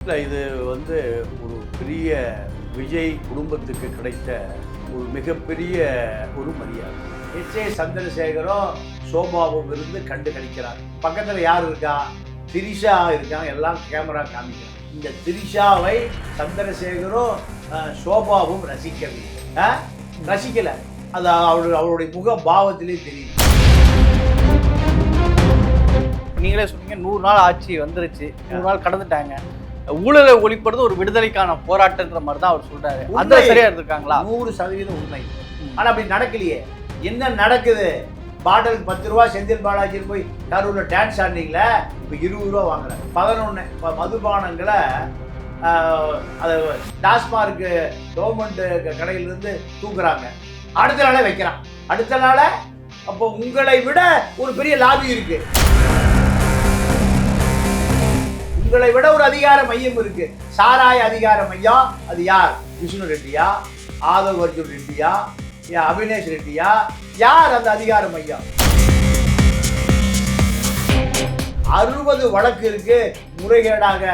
இல்லை, இது வந்து ஒரு பெரிய விஜய் குடும்பத்துக்கு கிடைத்த ஒரு மிகப்பெரிய ஒரு மரியாதை. எஸ்.ஏ. சந்திரசேகரும் சோபாவும் இருந்து கண்டு கணிக்கிறாங்க. பக்கத்தில் யார் இருக்கா? திரிஷா இருக்காங்க. எல்லாம் கேமரா காமிக்கிறாங்க. இந்த திரிஷாவை சந்திரசேகரும் சோபாவும் ரசிக்கவில்லை, ரசிக்கலை. அது அவருடைய முக பாவத்திலே தெரியும். நீங்களே சொன்னீங்க 100 நாள் ஆட்சி வந்துருச்சு, 100 நாள் கடந்துட்டாங்க, ஊழலை ஒழிப்பது ஒரு விடுதலைக்கான போராட்டன்ற மாதிரி தான் அவர் சொல்றாரு. அந்த சரியா இருக்காங்களா? 100% உண்மை. ஆனா அப்படி நடக்கலையே. என்ன நடக்குது? பாட்டிலுக்கு 10 ரூபா செந்தில் பாலாஜி போய் கரூர்ல டான்ஸ் ஆடினீங்களே, இப்போ 20 ரூபா வாங்குறாங்க. 11 மதுபானங்களை அதை டாஸ்மார்க் கவர்மெண்ட் கடையிலிருந்து தூக்குறாங்க. அடுத்த நாளே வைக்கிறான். அடுத்த நாள அப்போ உங்களை விட ஒரு பெரிய லாபி இருக்கு, உங்களை விட ஒரு அதிகார மையம் இருக்கு. சாராய அதிகார மையம். அது யார்? விஷ்ணு ரெட்டியா, ஆதவ் அர்ஜுன் ரெட்டியா, அபினேஷ் ரெட்டியா? யார் அந்த அதிகார மையம்? 60 வழக்கு இருக்கு முறைகேடாக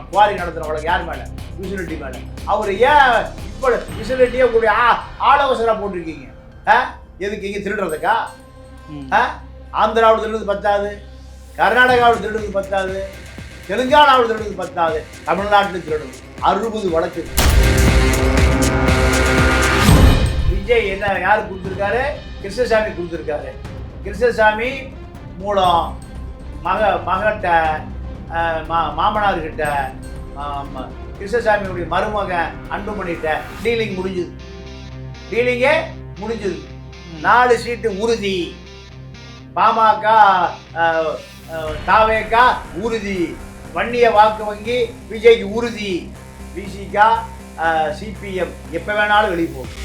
குவாரி நடத்துற வழக்கு. யார் மேல? விஷ்ணு ரெட்டி மேல. அவர் ஏன் இப்ப விஷ்ணு ரெட்டியை உங்களுடைய ஆலோசனை போட்டிருக்கீங்க? எதுக்கு? இங்க திருடுறதுக்கா? ஆந்திராவில் திருடுறது பத்தாது, கர்நாடகாவில் திருடுறது பத்தாது, தெலுங்கானாவில் திருடுறது பத்தாது, தமிழ்நாட்டில் திருடுறது 60 வழக்கு. விஜய் என்ன யாரு கொடுத்துருக்காரு? கிருஷ்ணசாமி கொடுத்துருக்காரு. கிருஷ்ணசாமி மூலம் மகட்ட மாமனார்கிட்ட கிருஷ்ணசாமியுடைய மருமகன் அன்புமணிகிட்ட டீலிங் முடிஞ்சுது. டீலிங்கே முடிஞ்சது. 4 சீட்டு உறுதி. பாமக தாவேகா உறுதி. வன்னிய வாக்கு வங்கி விஜய்க்கு உறுதி. விசிகா சிபிஎம் எப்ப வேணாலும் வெளியே போகும்.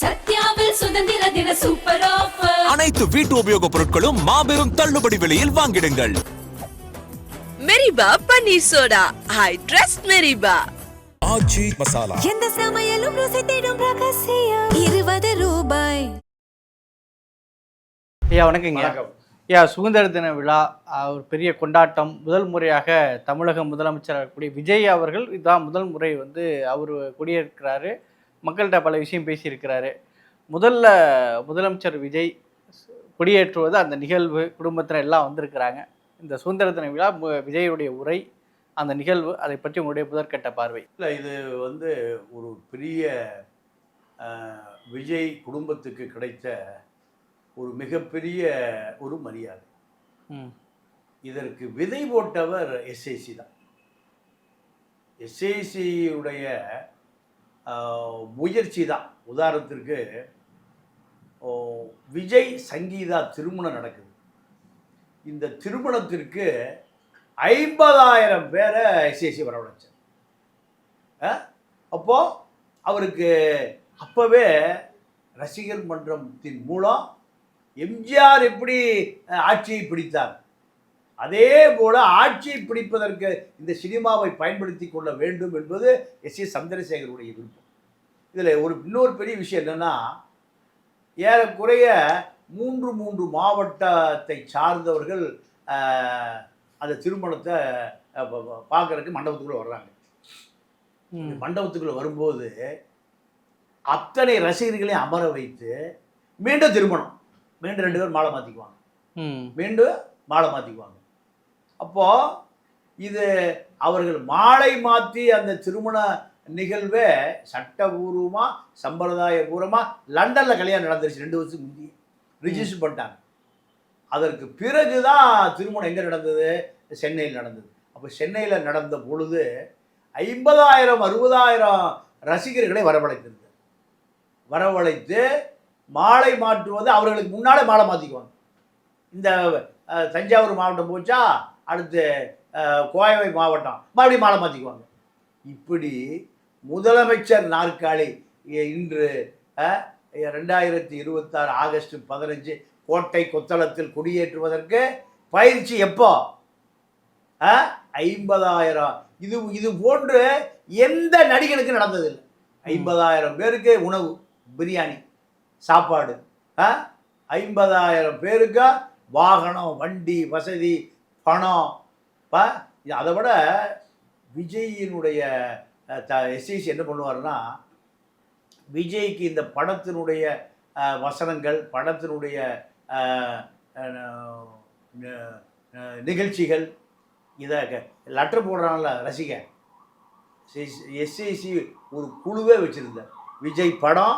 சத்யாவில் சுதந்திர தின சூப்பர் ஆஃபர். அனைத்து வீட்டு உபயோகப் பொருட்களும் மாபெரும் தள்ளுபடி விலையில் வாங்கிடுங்கள். மெரிபா பன்னீர் சோடா. ஐ ட்ரஸ்ட் மெரிபா. ஆச்சி மசாலா. எந்த சமையலும் ருசி தேடும் ரகசியம் 20 ரூபாய். ஐயா வணக்கங்க. ஐயா, சுதந்திர தின விழா ஒரு பெரிய கொண்டாட்டம். முதல் முறையாக தமிழக முதலமைச்சர் கூடிய விஜய் அவர்கள் இதுதான் முதல் முறை அவர் குடியேற்கிறாரு. மக்கள்கிட்ட பல விஷயம் பேசியிருக்கிறாரு. முதல்ல முதலமைச்சர் விஜய் குடியேற்றுவது, அந்த நிகழ்வு, குடும்பத்தினர் எல்லாம் வந்திருக்கிறாங்க. இந்த சுதந்திர தின விழா, விஜயுடைய உரை, அந்த நிகழ்வு, அதை பற்றி உங்களுடைய முதற்கட்ட பார்வை. இல்லை, இது ஒரு பெரிய விஜய் குடும்பத்துக்கு கிடைத்த ஒரு மிகப்பெரிய ஒரு மரியாதை. இதற்கு விதை போட்டவர் எஸ்ஐசி தான். எஸ்ஐசியுடைய முயற்சி தான். உதாரணத்திற்கு விஜய் சங்கீதா திருமணம் நடக்குது. இந்த திருமணத்திற்கு 50,000 பேரை எஸ்ஐசி வரவழைச்சார். அப்போ அவருக்கு அப்பவே ரசிகர் மன்றத்தின் மூலம் எம்ஜிஆர் எப்படி ஆட்சியை பிடித்தார், அதே போல ஆட்சியை பிடிப்பதற்கு இந்த சினிமாவை பயன்படுத்தி கொள்ள வேண்டும் என்பது எஸ்.ஏ. சந்திரசேகருடைய விருப்பம். இதில் இன்னொரு பெரிய விஷயம் என்னன்னா, ஏறக்குறைய 3 மாவட்டத்தை சார்ந்தவர்கள் அந்த திருமணத்தை பார்க்கறதுக்கு மண்டபத்துக்குள்ளே வர்றாங்க. மண்டபத்துக்குள்ளே வரும்போது அத்தனை ரசிகர்களையும் அமர வைத்து மீண்டும் திருமணம், மீண்டும் 2 பேர் மாலை மாற்றிக்குவாங்க, மீண்டும் மாலை மாற்றிக்குவாங்க. அப்போது இது அவர்கள் மாலை மாற்றி அந்த திருமண நிகழ்வே சட்டபூர்வமாக சம்பிரதாயபூர்வமாக லண்டனில் கல்யாணம் நடந்துருச்சு. 2 வருஷத்துக்கு முந்தைய ரிஜிஸ்டர் பண்ணிட்டாங்க. அதற்கு பிறகு தான் திருமணம் எங்கே நடந்தது? சென்னையில் நடந்தது. அப்போ சென்னையில் நடந்த பொழுது 50,000 60,000 ரசிகர்களை வரவழைத்து மாலை மாற்றுவது, அவர்களுக்கு முன்னாலே மாலை மாற்றிக்குவாங்க. இந்த தஞ்சாவூர் மாவட்டம் போச்சா, அடுத்து கோவை மாவட்டம் மறுபடியும் மாலை மாற்றிக்குவாங்க. இப்படி முதலமைச்சர் நாற்காலி இன்று 2026 ஆகஸ்ட் 15 கோட்டை கொத்தளத்தில் குடியேற்றுவதற்கு பயிற்சி எப்போ? 50,000. இது போன்று எந்த நடிகனுக்கு நடந்ததில்லை. 50,000 பேருக்கு உணவு, பிரியாணி, சாப்பாடு, 50,000 பேருக்கு வாகனம், வண்டி வசதி, பணம் அதை விட விஜயினுடைய எஸ்ஐசி என்ன பண்ணுவாருன்னா, விஜய்க்கு இந்த படத்தினுடைய வசனங்கள், படத்தினுடைய நிகழ்ச்சிகள், இதை லெட்டர் போடுறான்ல ரசிகன், எஸ்ஐசி ஒரு குழுவே வச்சுருந்தார். விஜய் படம்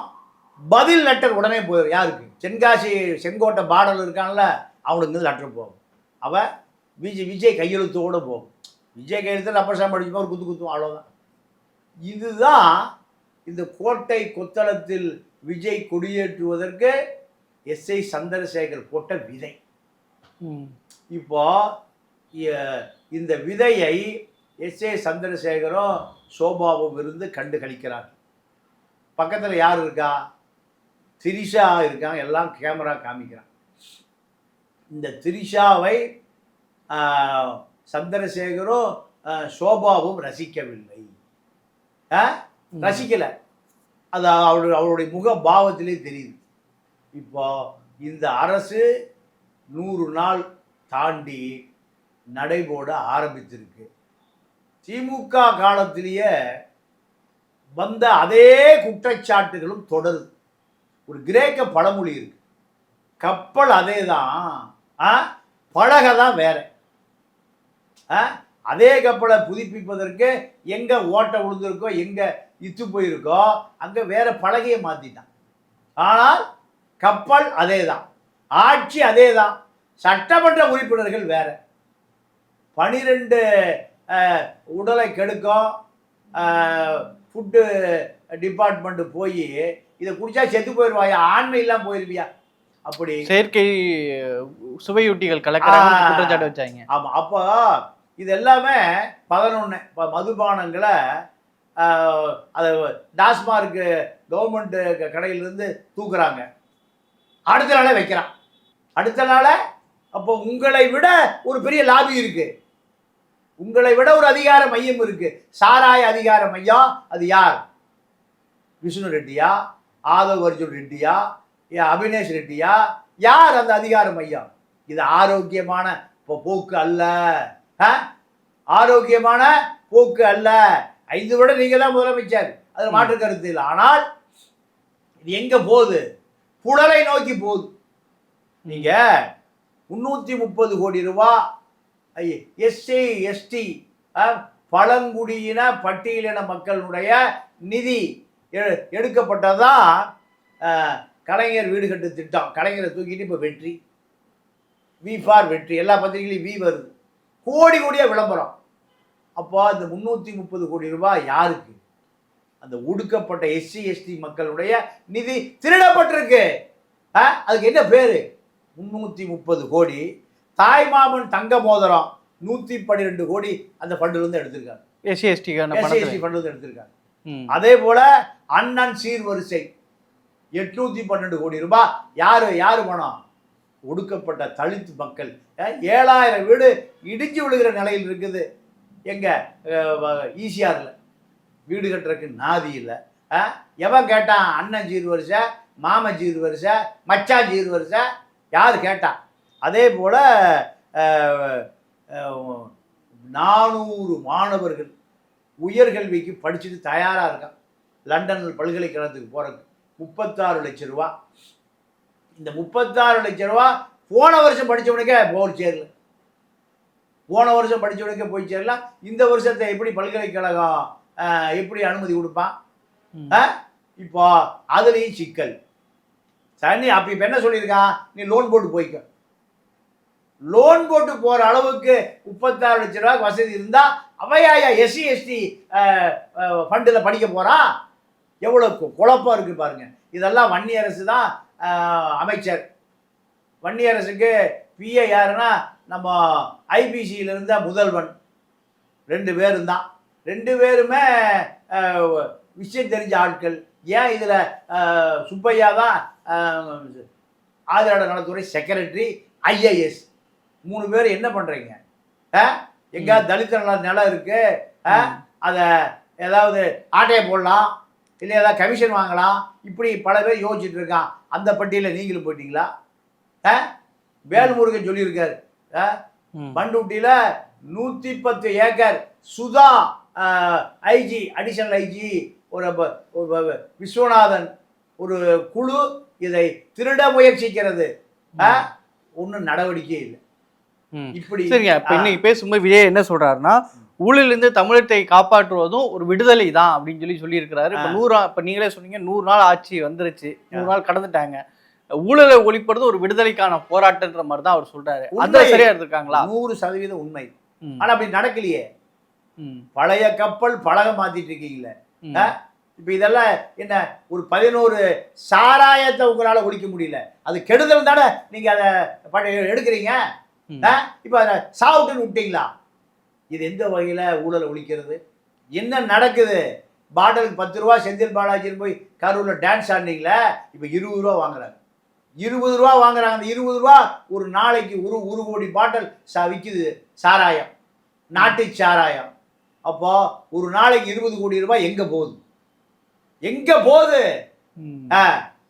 பதில் லெட்டர் உடனே போயிடும். யாருக்கு? தென்காசி செங்கோட்டை பாடல் இருக்கான்ல, அவனுக்கு லெட்டர் போகும். அவன் விஜய் கையெழுத்தோடு போகும். விஜய் கையெழுத்து ரப்பர் ஸ்டாம்ப் அடிச்சுமா ஒரு குத்தும், அவ்வளோதான். இதுதான் இந்த கோட்டை கொத்தளத்தில் விஜய் கொடியேற்றுவதற்கு எஸ்ஐ சந்திரசேகர் போட்ட விதை. இப்போ இந்த விதையை எஸ்ஐ சந்திரசேகரும் சோபாவும் இருந்து கண்டு கழிக்கிறார். பக்கத்தில் யார் இருக்கா? திரிஷா இருக்காங்க. எல்லாம் கேமரா காமிக்கிறான். இந்த திரிஷாவை சந்திரசேகரும் சோபாவும் ரசிக்கவில்லை, ரசிக்கலை. அது அவருடைய முக பாவத்திலே தெரியுது. இப்போ இந்த அரசு 100 நாள் தாண்டி நடைபோட ஆரம்பித்திருக்கு. திமுக காலத்திலேயே வந்த அதே குற்றச்சாட்டுகளும் தொடருது. ஒரு கிரேக்க பழமொழி இருக்கு, கப்பல் அதே தான், படகை தான் வேற. அதே கப்பலை புதுப்பிப்பதற்கு எங்கே ஓட்டை விழுந்திருக்கோ, எங்கே இத்து போயிருக்கோ, அங்கே வேற பலகையை மாற்றிட்டான். ஆனால் கப்பல் அதே தான், ஆட்சி அதே தான், சட்டமன்ற உறுப்பினர்கள் வேற. 12 உடலை கெடுக்கும் ஃபுட்டு டிபார்ட்மெண்ட்டு போய் இதை குடிச்சா செத்து போயிடுவாயா, ஆண்மை இல்லாமல் போயிருவியா, அப்படி செயற்கை சுவையூட்டிகள் கலக்கிறாங்க குற்றச்சாட்டு வச்சாங்க. ஆமாம். அப்போ இது எல்லாமே 11 இப்போ மதுபானங்களை அதை டாஸ்மார்க்கு கவர்மெண்ட்டு கடையிலிருந்து தூக்குறாங்க, அடுத்த நாளே வைக்கிறான், அடுத்த நாளே. அப்போ உங்களை விட ஒரு பெரிய லாபி இருக்கு, உங்களை விட ஒரு அதிகார மையம் இருக்கு. சாராய அதிகார மையம் அது யார்? விஷ்ணு ரெட்டியா, ஆதவ் அர்ஜுன் ரெட்டியா, அபினேஷ் ரெட்டியா? யார் அந்த அதிகார மையம்? இது ஆரோக்கியமான போக்கு அல்ல, ஆரோக்கியமான போக்கு அல்ல. 5 விட நீங்க தான் முதலமைச்சர், அது மாற்று கருத்து இல்லை. ஆனால் இது எங்க போகுது? புழலை நோக்கி போகுது. நீங்க 330 கோடி ரூபாய் எஸ்சி எஸ்டி பழங்குடியின பட்டியலின மக்களுடைய நிதி எடுக்கப்பட்டதான் கலைஞர் வீடு கட்டு திட்டம். கலைஞரை தூக்கிட்டு இப்போ வெற்றி, வி ஃபார் வெற்றி, எல்லா பத்திரிகையிலையும் வி வருது, கோடி கோடியாக விளம்பரம். அப்போ இந்த 330 கோடி ரூபாய் யாருக்கு? அந்த ஒடுக்கப்பட்ட எஸ்சி எஸ்டி மக்களுடைய நிதி திருடப்பட்டிருக்கு. அதுக்கு என்ன பேரு? 330 கோடி. தாய்மாமன் தங்க மோதிரம் 112 கோடி அந்த ஃபண்டிலிருந்து எடுத்திருக்காங்க, எஸ்சி எஸ்டி ஃபண்டிலிருந்து எடுத்திருக்காங்க. அதே போல அண்ணன் சீர்வரிசை 812 கோடி ரூபாய் யாரு பணம்? ஒடுக்கப்பட்ட தலித் மக்கள். 7000 வீடு இடிஞ்சு விழுகிற நிலையில் இருக்குது. எங்க ஈசிஆர்ல வீடு கட்டுறதுக்கு நாதி இல்லை. எவன் கேட்டான்? அண்ணன் சீர்வரிசை, மாமன் சீர்வரிசை, மச்சான் சீர்வரிசை, யார் கேட்டான்? அதே போல 400 மாணவர்கள் உயர்கல்விக்கு படிச்சுட்டு தயாராக இருக்கான், லண்டன் பல்கலைக்கழகத்துக்கு போகிறதுக்கு. 36 லட்சம் ரூபா. இந்த 36 லட்சம் ரூபா போன வருஷம் படித்தவனுக்கே போய் சேரல, போன வருஷம் படித்தவனுக்கே போய் சேரலாம். இந்த வருஷத்தை எப்படி பல்கலைக்கழகம் எப்படி அனுமதி கொடுப்பான்? இப்போ அதுலேயும் சிக்கல். சரி, அப்போ இப்போ என்ன சொல்லியிருக்கான்? நீ லோன் போட்டு போய்க்க. லோன் போட்டு போகிற அளவுக்கு 36 லட்சம் ரூபாய்க்கு வசதி இருந்தால் அவையா எஸ்சி எஸ்டி ஃபண்டில் படிக்க போகிறான்? எவ்வளோ குழப்பம் இருக்குது பாருங்க. இதெல்லாம் வன்னியரசு தான் அமைச்சர். வன்னியரசுக்கு பிஏ யாருன்னா நம்ம ஐபிசியில் இருந்த முதல்வன். 2 பேரும் தான், 2 பேருமே விஷயம் தெரிஞ்ச ஆட்கள். ஏன் இதில் சுப்பையா தான் ஆதிராட நலத்துறை செக்ரட்டரி, ஐஏஎஸ். 3 பேர் என்ன பண்ணுறீங்க? எங்கே தலித் நிலம் இருக்கு, அதை ஏதாவது ஆட்டையை போடலாம், இல்லை ஏதாவது கமிஷன் வாங்கலாம், இப்படி பல பேர் யோசிச்சுட்டு இருக்கான். அந்த பட்டியலில் நீங்களும் போயிட்டீங்களா? வேல்முருகன் சொல்லியிருக்காரு, பண்ருட்டியில 110 acre Sudha IG additional IG ஒரு விஸ்வநாதன் ஒரு குழு இதை திருட முயற்சிக்கிறது. ஒன்றும் நடவடிக்கை இல்லை. இப்படி சரிங்க. இப்போ இன்னைக்கு பேசும்போது விஜய் என்ன சொல்றாருன்னா, ஊழலிருந்து தமிழத்தை காப்பாற்றுவதும் ஒரு விடுதலை தான் அப்படின்னு சொல்லியிருக்கிறாரு. இப்போ நீங்களே சொன்னீங்க 100 நாள் ஆட்சி வந்துருச்சு, 100 நாள் கடந்துட்டாங்க, ஊழலை ஒழிப்பது ஒரு விடுதலைக்கான போராட்டன்ற மாதிரி தான் அவர் சொல்றாரு. அந்த சரியா இருக்காங்களா? 100% உண்மை. ஆனா அப்படி நடக்கலையே. பழைய கப்பல் பழக மாத்திட்டு இருக்கீங்களே. இப்ப இதெல்லாம் என்ன, ஒரு 11 சாராயத்தை உங்களால ஒழிக்க முடியல, அது கெடுதல் தானே நீங்க அதை எடுக்கிறீங்க. இப்ப அதை சாவுட்டுன்னு விட்டீங்களா? இது எந்த வகையில ஊழலை ஒழிக்கிறது? என்ன நடக்குது? பாட்டிலுக்கு 10 ரூபா செந்தில் பாலாஜின்னு போய் கரூர்ல டான்ஸ் ஆடினீங்களே, இப்ப 20 ரூபா வாங்குறாங்க. 20 ரூபா வாங்குறாங்க. அந்த 20 ரூபா ஒரு நாளைக்கு ஒரு கோடி பாட்டில் விற்குது சாராயம், நாட்டு சாராயம். அப்போ ஒரு நாளைக்கு 20 கோடி ரூபாய் எங்க போகுது? எங்க போகுது?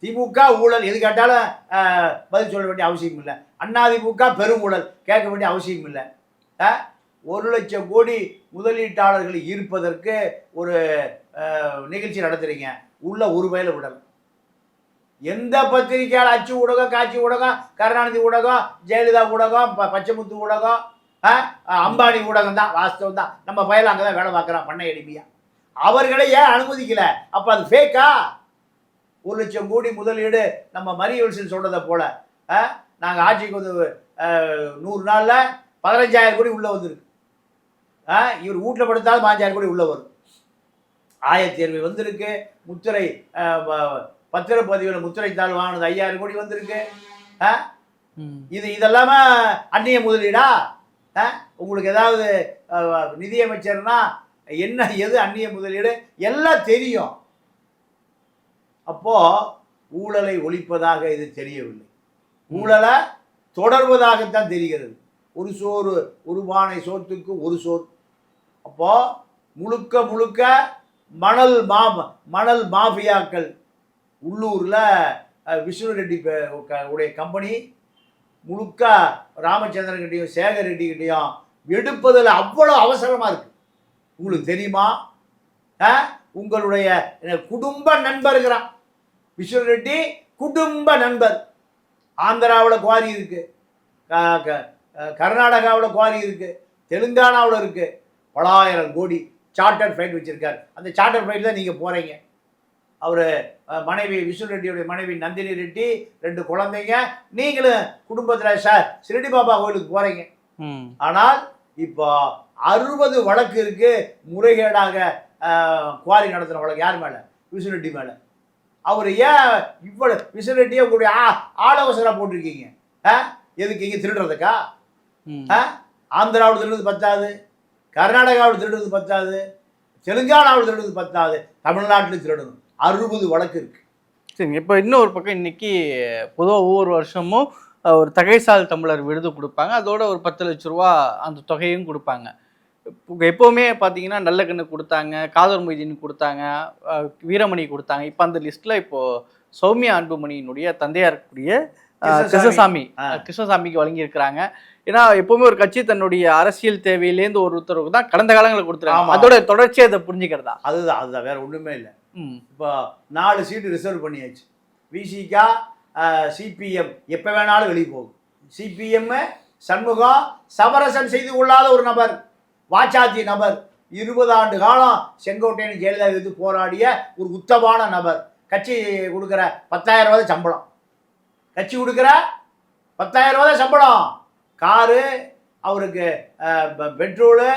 திமுக ஊழல் எது கேட்டாலும் பதில் சொல்ல வேண்டிய அவசியம் இல்லை. அதிமுக பெரும் ஊழல் கேட்க வேண்டிய அவசியம் இல்லை. 1 லட்சம் கோடி முதலீட்டாளர்கள் ஈர்ப்பதற்கு ஒரு நிகழ்ச்சி நடத்துறீங்க, உள்ள ஒரு வயல விடல். எந்த பத்திரிகையால், அச்சு ஊடகம், காட்சி ஊடகம், கருணாநிதி ஊடகம், ஜெயலலிதா ஊடகம், பச்சைமுத்து ஊடகம், அம்பானி ஊடகம் தான், வாஸ்தவம் தான். நம்ம பயல அங்கதான் வேலை பார்க்குறான் பண்ணை அடிமையா. அவர்களை ஏன் அனுமதிக்கல? அப்ப அது ஃபேக்கா? 1 லட்சம் கோடி முதலீடு நம்ம மரியவல்சன் சொல்றதை போல நாங்கள் ஆட்சிக்கு வந்து 100 நாள்ல 15,000 கோடி உள்ள வந்துருக்கு. இவர் வீட்டில் படுத்தாலும் 15,000 கோடி உள்ள வரும். ஆயத்தேர்வு வந்திருக்கு, முத்திரை பத்திரப்பதிவில் முத்திரை தாள் வாங்கினது 5,000 கோடி வந்திருக்கு. இதெல்லாம அந்நிய முதலீடா? உங்களுக்கு ஏதாவது நிதியமைச்சர்னா என்ன எது அந்நிய முதலீடு எல்லாம் தெரியும். அப்போ ஊழலை ஒழிப்பதாக இது தெரியவில்லை, ஊழலை தொடர்வதாகத்தான் தெரிகிறது. ஒரு சோறு, ஒரு பானை சோத்துக்கு ஒரு சோறு. அப்போ முழுக்க முழுக்க மணல் மாஃபியாக்கள். உள்ளூரில் விஷ்ணு ரெட்டி உடைய கம்பெனி முழுக்க ராமச்சந்திரன் கிட்டையும் சேகர் ரெட்டி கிட்டையும் எடுப்பதில் அவ்வளோ அவசரமாக இருக்கு. உங்களுக்கு தெரியுமா? உங்களுடைய குடும்ப நண்பருங்கிறான் விஷ்ணு ரெட்டி, குடும்ப நண்பர். ஆந்திராவில் குவாரி இருக்கு, கர்நாடகாவில் குவாரி இருக்கு, தெலுங்கானாவில் இருக்கு. பலாயிரம் கோடி சார்ட்டர் ஃப்ளைட் வச்சிருக்காரு. அந்த சார்ட்டர் ஃப்ளைட் தான் நீங்கள் போகிறீங்க. அவர் மனைவி விஷ்ணு ரெட்டியுடைய மனைவி நந்தினி ரெட்டி, 2 குழந்தைங்க, நீங்களும் குடும்பத்தில் ஷிரடி பாபா கோயிலுக்கு போகிறீங்க. ஆனால் இப்போ 60 வழக்கு இருக்கு முறைகேடாக குவாரி நடத்துகிற வழக்கு. யார் மேலே? விஷ்ணு ரெட்டி மேலே. அவர் ஏன் இவ்வளவு விஷ்ணு ரெட்டியை உங்களுடைய ஆலோசனை போட்டிருக்கீங்க? எதுக்கு? இங்கே திருடுறதுக்கா? ஆந்திராவில் திருடுறது பத்தாது, கர்நாடகாவில் திருடுறது பத்தாது, தெலுங்கானாவில் திருடுறது பத்தாது, தமிழ்நாட்டில் திருடணும். 60 வழக்கு இருக்கு. சரிங்க. இப்போ இன்னொரு பக்கம் இன்னைக்கு பொதுவாக ஒவ்வொரு வருஷமும் ஒரு தகைசால் தமிழர் விருது கொடுப்பாங்க. அதோட ஒரு 10 லட்ச ரூபா அந்த தொகையும் கொடுப்பாங்க. எப்போவுமே பார்த்தீங்கன்னா நல்லக்கண்ணு கொடுத்தாங்க, காதர் மொய்தீன் கொடுத்தாங்க, வீரமணி கொடுத்தாங்க. இப்போ அந்த லிஸ்ட்டில் இப்போது சௌமியா அன்புமணியினுடைய தந்தையாக இருக்கக்கூடிய கிருஷ்ணசாமிக்கு வழங்கியிருக்கிறாங்க. ஏன்னா எப்போவுமே ஒரு கட்சி தன்னுடைய அரசியல் தேவையிலேருந்து ஒரு உத்தரவுக்கு தான் கடந்த காலங்களில் கொடுத்துருக்காங்க. அதோட தொடர்ச்சியை அதை புரிஞ்சுக்கிறதா? அதுதான் வேற ஒன்றுமே இல்லை. இப்போ 4 சீட்டு ரிசர்வ் பண்ணியாச்சு. விசிகா, சிபிஎம் எப்போ வேணாலும் வெளியே போகும். சிபிஎம் சண்முகம் சமரசம் செய்து கொள்ளாத ஒரு நபர், வாச்சாத்திய நபர், 20 ஆண்டு காலம் செங்கோட்டையன் ஜெயலலிதா எடுத்து போராடிய ஒரு உத்தமான நபர். கட்சி கொடுக்குற 10,000 ரூபா சம்பளம், கட்சி கொடுக்குற 10,000 ரூபா சம்பளம், காரு, அவருக்கு பெட்ரோலு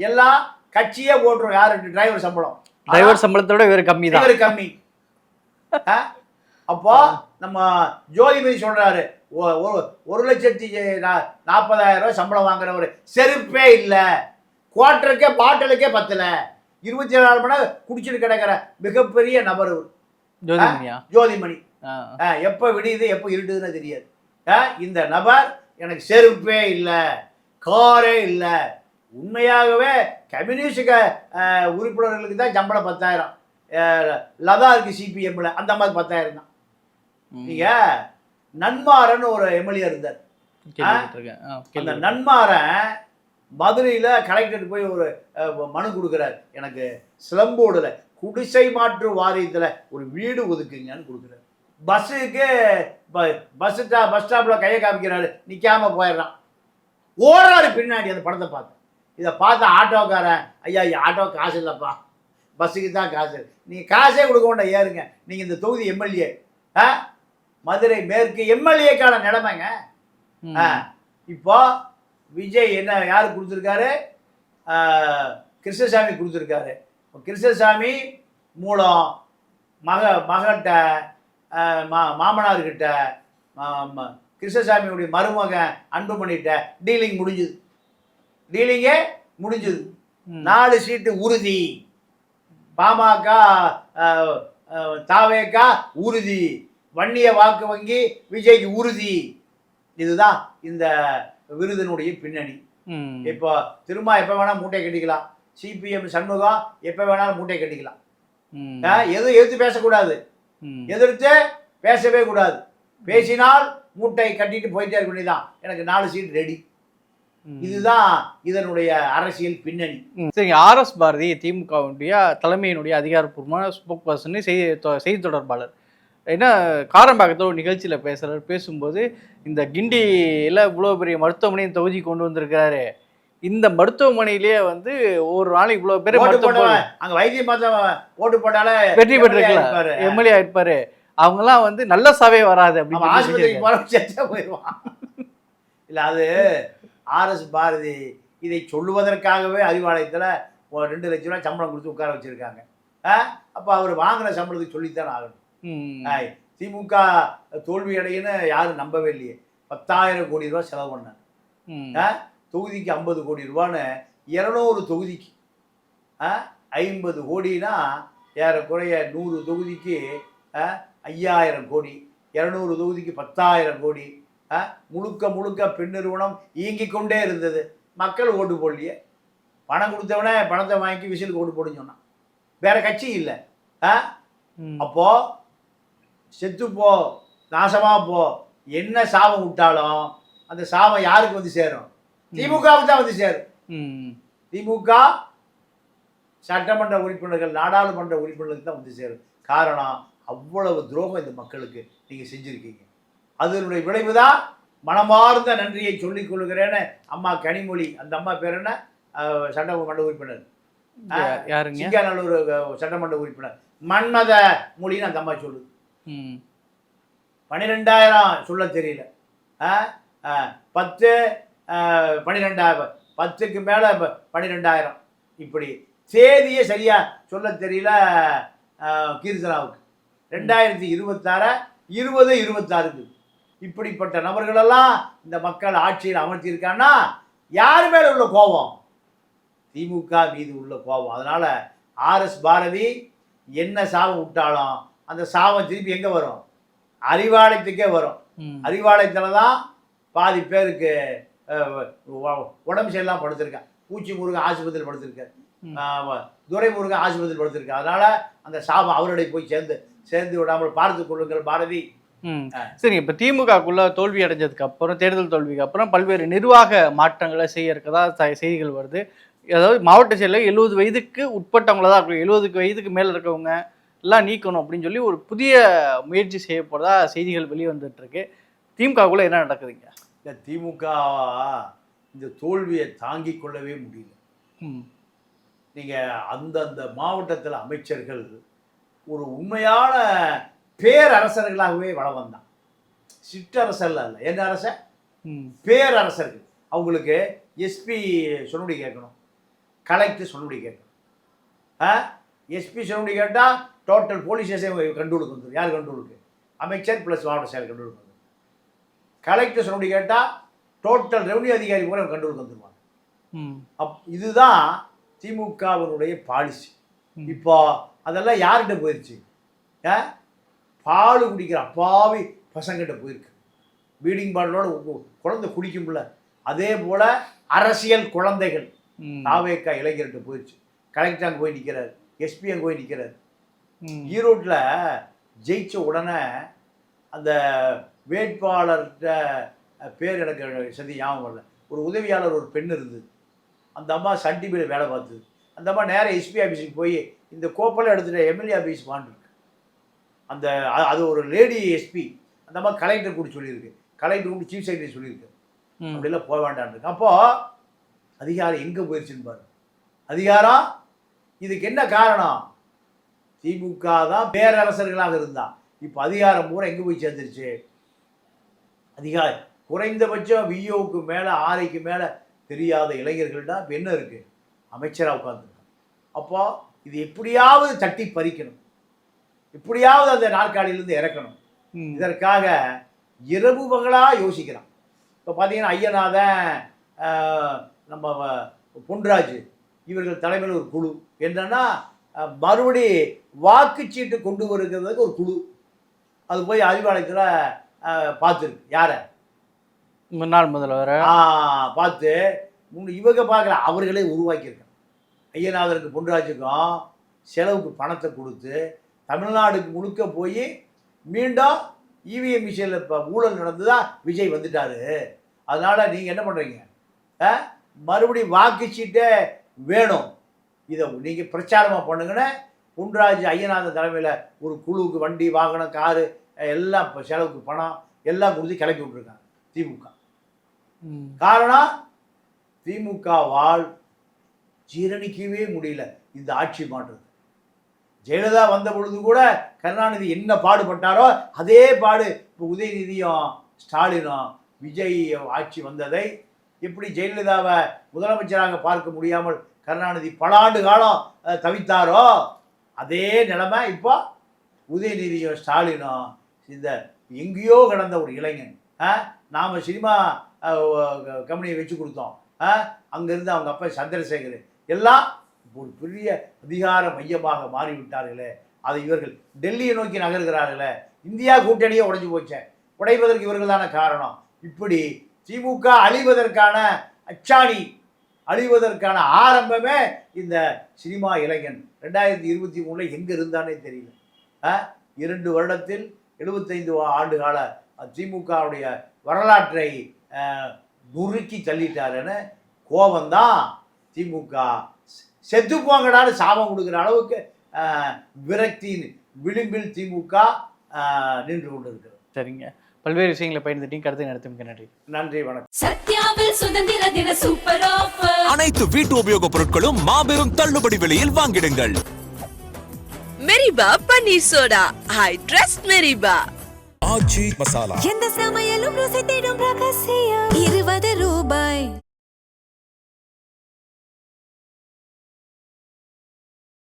எல்லாம் கட்சியே போட்டுரும். யாருக்கு? டிரைவர் சம்பளம். டிரைவர் சம்பளத்தோட வேறு கம்மி தான், வேறு கம்மி. அப்போ நம்ம ஜோதிபதி சொல்றாரு, 1,40,40,000 ரூபாய் சம்பளம் வாங்குற ஒரு செருப்பே இல்லை, குவார்டருக்கே பாட்டிலுக்கே பத்தல, 24 மணி நேரம் குடிச்சிட்டு கிடக்கிற மிகப்பெரிய நபர் ஜோதிமணி. எப்ப விடியுது எப்ப இருட்டுதுன்னு தெரியாது. இந்த நபர் எனக்கு செருப்பே இல்லை, காரே இல்லை. உண்மையாகவே கம்யூனிஸ்ட் உறுப்பினர்களுக்கு தான் சம்பளம் 10,000. லதா இருக்கு சிபிஎம்ல, அந்த மாதிரி 10,000 தான். நீங்க நன்மாரன் ஒரு எம்எல்ஏ இருந்தார், கேள்விப்பட்டிருக்கேன். அந்த கேள்விப்பட்டிருக்கேன். நன்மாரன் மதுரையில் கலெக்டருக்கு போய் ஒரு மனு கொடுக்குறாரு, எனக்கு சிலம்போடுல குடிசை மாற்று வாரியத்தில் ஒரு வீடு ஒதுக்குங்கன்னு கொடுக்குறாரு. பஸ்ஸுக்கு பஸ் ஸ்டாப்பில் கையை காமிக்கிறாரு, நிற்காம போயிடுறான். ஓடுறாரு பின்னாடி அந்த படத்தை பார்த்து. இதை பார்த்த ஆட்டோக்காரன், ஐயா ஆட்டோ காசு இல்லைப்பா, பஸ்ஸுக்கு தான் காசு, நீங்கள் காசே கொடுக்க வேண்டாம், ஏறுங்க, நீங்கள் இந்த தொகுதி எம்எல்ஏ, மதுரை மேற்கு எம்எல்ஏக்கான நிலைமைங்க. இப்போ விஜய் என்ன யார் கொடுத்துருக்காரு, கிருஷ்ணசாமி கொடுத்துருக்காரு. கிருஷ்ணசாமி மூலம் மகன்கிட்ட மாமனார்கிட்ட கிருஷ்ணசாமியுடைய மருமகன் அன்புமணிகிட்ட டீலிங்கே முடிஞ்சுது. 4 சீட்டு உறுதி, பாமக தாவேகா உறுதி, வன்னிய வாக்கு வங்கி விஜய்க்கு உறுதி. இதுதான் இந்த விருதினுடைய பின்னணி. இப்போ திரும்ப எப்போ வேணால் மூட்டை கட்டிக்கலாம். சிபிஎம் சண்முகம் எப்போ வேணாலும் மூட்டை கட்டிக்கலாம். எதுவும் எதிர்த்து பேசக்கூடாது, எதிர்த்து பேசவே கூடாது. பேசினால் மூட்டை கட்டிட்டு போயிட்டே இருக்க வேண்டியதான், எனக்கு 4 சீட் ரெடி. இதுதான் இதனுடைய அரசியல் பின்னணி. சரி, RS பாரதி திமுகவுடைய தலைமையினுடைய அதிகாரப்பூர்வமான ஸ்போக் பர்சன், செய்தி தொடர்பாளர், ஏன்னா காரம்பாக்கத்தில் ஒரு நிகழ்ச்சியில் பேசும்போது இந்த கிண்டியில் இவ்வளோ பெரிய மருத்துவமனையை தொகுதி கொண்டு வந்திருக்கிறாரு, இந்த மருத்துவமனையிலேயே வந்து ஒரு நாளைக்கு இவ்வளோ பேர் அங்கே வைத்தியம் பார்த்தா ஓட்டு போட்டாலே வெற்றி பெற்றிருக்கலாம், எம்எல்ஏ ஆயிருப்பாரு, அவங்கெல்லாம் வந்து நல்ல சாவே வராது அப்படின்னு ஆஸ்பத்திரிக்கு போயிடுவான். இல்லை, அது RS பாரதி இதை சொல்லுவதற்காகவே அறிவாலயத்தில் 2 லட்ச ரூபா சம்பளம் கொடுத்து உட்கார வச்சுருக்காங்க. அப்போ அவர் வாங்கின சம்பளத்துக்கு சொல்லித்தான் ஆகணும். திமுக தோல்வி அடையின்னு யாரும் நம்பவே இல்லையே. 10,000 கோடி ரூபா செலவு பண்ணாங்க. தொகுதிக்கு 50 கோடி ரூபான்னு 200 தொகுதிக்கு 50 கோடினா ஏறக்குறைய 100 தொகுதிக்கு 5,000 கோடி, 200 தொகுதிக்கு 10,000 கோடி. முழுக்க பெண் நிறுவனம் இயங்கிக் கொண்டே இருந்தது. மக்கள் ஓட்டு போடலையே. பணம் கொடுத்தவனே பணத்தை வாங்கி விசிலுக்கு ஓட்டு போடுன்னு சொன்னான். வேற கட்சி இல்லை. அப்போ செத்துப்போ, நாசமா போ, என்ன சாபம் விட்டாலும் அந்த சாபம் யாருக்கு வந்து சேரும்? திமுகவுக்கு தான் வந்து சேரும். திமுக சட்டமன்ற உறுப்பினர்கள், நாடாளுமன்ற உறுப்பினர்களுக்கு தான் வந்து சேரும். காரணம், அவ்வளவு துரோகம் இந்த மக்களுக்கு நீங்கள் செஞ்சுருக்கீங்க. அதனுடைய விளைவு தான் மனமார்ந்த நன்றியை சொல்லிக் கொள்கிறேன்னு அம்மா கனிமொழி, அந்த அம்மா பேர் என்ன, சட்டமன்ற உறுப்பினர், சிங்காநல்லூர் சட்டமன்ற உறுப்பினர் மன்மத மொழின்னு அந்த அம்மா சொல்லுது. 12,000 சொல்ல தெரியல, 10 12,000, 10க்கு மேலே 12,000, இப்படி தேதியே சரியா சொல்ல தெரியல கீர்த்தனாவுக்கு. 2026 2026க்கு இப்படிப்பட்ட நபர்களெல்லாம் இந்த மக்கள் ஆட்சியில் அமர்த்தியிருக்காங்கன்னா யார் மேலே உள்ள கோபம்? திமுக மீது உள்ள கோபம். அதனால் RS பாரதி என்ன சாபம் விட்டாலும் அந்த சாபம் திருப்பி எங்கே வரும்? அறிவாலயத்துக்கே வரும். அறிவாலயத்தில் தான் பாதி பேருக்கு உடம்பு சரியில்லாமல் படுத்திருக்கேன். பூச்சி முருகன் ஆஸ்பத்திரியில் படுத்திருக்கார், துரைமுருகன் ஆஸ்பத்திரியில் படுத்திருக்கார். அதனால் அந்த சாபம் அவருடைய போய் சேர்ந்து விடாமல் பார்த்து கொள்ளுங்கள் பாரதி. சரி, இப்போ திமுகக்குள்ள தோல்வி அடைஞ்சதுக்கு அப்புறம், தேர்தல் தோல்விக்கு அப்புறம் பல்வேறு நிர்வாக மாற்றங்களை செய்ய இருக்கதா செய்திகள் வருது. அதாவது மாவட்ட செயலர் 70 வயதுக்கு உட்பட்டவங்கள தான் இருக்கணும், 70 வயதுக்கு மேலே இருக்கவங்க எல்லாம் நீக்கணும் அப்படின்னு சொல்லி ஒரு புதிய முயற்சி செய்ய போகிறதா செய்திகள் வெளியே வந்துட்டு இருக்கு. திமுகக்குள்ள என்ன நடக்குதுங்க? இந்த திமுக இந்த தோல்வியை தாங்கிக் கொள்ளவே முடியல. நீங்கள் அந்தந்த மாவட்டத்தில் அமைச்சர்கள் ஒரு உண்மையான பேரரசர்களாகவே வளம் வந்தான். சிற்றரசர்கள் அல்ல. என்ன அரச? பேரரசர்கள். அவங்களுக்கு எஸ்பி சொன்னுபடி கேட்கணும், கலெக்டர் சொன்னுபடி கேட்கணும். எஸ்பி சொன்னுபடி கேட்டால் டோட்டல் போலீஸ் ஸ்டேஷன் கண்ட்ரோலுக்கு வந்துடும். யார் கண்ட்ரோலுக்கு? அமைச்சர் ப்ளஸ் மாவட்ட செயலர் கண்ட்ரோலுக்கு வந்துடும். கலெக்டர் சொன்னுபடி கேட்டால் டோட்டல் ரெவன்யூ அதிகாரி கூட கண்ட்ரோலுக்கு வந்துடுவாங்க. இதுதான் திமுகவினுடைய பாலிசி. இப்போ அதெல்லாம் யார்கிட்ட போயிடுச்சு? பால் குடிக்கிற அப்பாவி பசங்கிட்ட போயிருக்கு. பீடிங் பாட்டிலோட குழந்தை குடிக்கும்ல, அதே போல அரசியல் குழந்தைகள் தாவேக்கா இளைஞர்கிட்ட போயிடுச்சு. கலெக்டர் அங்கே போய் நிற்கிறார், எஸ்பி அங்கே போய் நிற்கிறார். ஈரோட்டில் ஜெயிச்ச உடனே அந்த வேட்பாளர்கிட்ட பேர் எனக்கு சதி ஞாபகம் வரல, ஒரு உதவியாளர் ஒரு பெண் இருந்தது. அந்த அம்மா சன் டிவியில் வேலை பார்த்தது. அந்த அம்மா நேராக எஸ்பி ஆஃபீஸுக்கு போய் இந்த கோப்பெல்லாம் எடுத்துகிட்டு எம்எல்ஏ ஆஃபீஸ் வாண்டிருக்கு. அந்த அது ஒரு லேடி எஸ்பி. அந்த அம்மா கலெக்டர் கூட சொல்லியிருக்கு, கலெக்டர் கூட சீஃப் செக்ரட்டரி சொல்லியிருக்கு, அப்படிலாம் போக வேண்டான்னு. அப்போது அதிகாரம் எங்கே போயிடுச்சுன்னு பாரு. அதிகாரம் இதுக்கு என்ன காரணம்? திமுக தான் பேரரசர்களாக இருந்தா, இப்போ அதிகாரம் பூரா எங்கே போய் சேர்ந்துருச்சு? அதிகாரம் குறைந்தபட்சம் விஓக்கு மேலே 6க்கு மேலே தெரியாத இளைஞர்கள்தான் இப்போ என்ன இருக்குது? அமைச்சராக உட்காந்துருக்காங்க. அப்போ இது எப்படியாவது தட்டி பறிக்கணும், எப்படியாவது அந்த நாற்காலியிலேருந்து இறக்கணும். இதற்காக இரவு பகலாக யோசிக்கிறான். இப்போ பார்த்தீங்கன்னா ஐயநாதன், நம்ம பொன்ராஜ் இவர்கள் தலைமையில் ஒரு குழு என்னன்னா மறுபடி வாக்குச்சீட்டு கொண்டு வருகிறதுக்கு ஒரு குழு. அது போய் அறிவாலயத்தில் பார்த்துருக்கு. யாரை? முன்னாள் முதல்வர் பார்த்து இவங்க பார்க்கல, அவர்களே உருவாக்கியிருக்காங்க. ஐயநாதனுக்கு பொன்ராஜுக்கும் செலவுக்கு பணத்தை கொடுத்து தமிழ்நாடுக்கு முழுக்க போய் மீண்டும் இவிஎம் மிஷினில் இப்போ ஊழல் நடந்துதான் விஜய் வந்துட்டாரு. அதனால் நீங்கள் என்ன பண்ணுறீங்க? மறுபடியும் வாக்குச்சீட்டே வேணும், இதை நீங்கள் பிரச்சாரமாக பண்ணுங்கன்னு பொன்ராஜ் ஐயநாதன் தலைமையில் ஒரு குழுவுக்கு வண்டி வாகனம் காரு எல்லாம் இப்போ செலவுக்கு பணம் எல்லாம் கொடுத்து கிளப்பி விட்ருக்காங்க திமுக. காரணம் திமுகவால் ஜீரணிக்கவே முடியல இந்த ஆட்சி மாற்றது. ஜெயலலிதா வந்த பொழுது கூட கருணாநிதி என்ன பாடுபட்டாரோ அதே பாடு இப்போ உதயநிதியும் ஸ்டாலினும் விஜய் ஆட்சி வந்ததை எப்படி ஜெயலலிதாவை முதலமைச்சராக பார்க்க முடியாமல் கருணாநிதி பல ஆண்டு காலம் தவித்தாரோ அதே நிலைமை இப்போ உதயநிதியும் ஸ்டாலினும். இந்த எங்கேயோ கிடந்த ஒரு இளைஞன், நாம் சினிமா கம்பெனியை வச்சு கொடுத்தோம், அங்கேருந்து அவங்க அப்பா சந்திரசேகர் எல்லாம் ஒரு பெரிய அதிகார மையமாக மாறிவிட்டார்களே. அதை இவர்கள் டெல்லியை நோக்கி நகர்கிறார்களே. இந்தியா கூட்டணியே உடைஞ்சு போச்சே, உடைவதற்கு இவர்கள் தானே காரணம். இப்படி திமுக அழிவதற்கான அச்சாணி, அழிவதற்கான ஆரம்பமே இந்த சினிமா இளைஞன் 2023 எங்கே இருந்தானே தெரியல. 2 வருடத்தில் 75 ஆண்டு கால திமுகவுடைய வரலாற்றை நுறுக்கி தள்ளிட்டாருன்னு கோபந்தான் திமுக செத்து போங்கடான்னு சாபம் கொடுக்குற அளவுக்கு விரக்தியின் விளிம்பில் திமுக நின்று கொண்டிருக்கிறது. சரிங்க, பல்வேறு விஷயங்களை பயந்துட்டீங்க, கருத்தை நடத்தும் நன்றி. நன்றி, வணக்கம். சத்யாவில் சுதந்திர தின சூப்பர் ஆஃபர். அனைத்து வீட்டு உபயோகப் பொருட்களும் மாபெரும் தள்ளுபடி விலையில் வாங்கிடுங்கள். மெரிபா பன்னீர் சோடா, ஐ ட்ரஸ்ட் மெரிபா. ஆச்சி மசாலா, எந்த சமையலும் ருசி தேடும் ரகசியம் 20 ரூபாய்.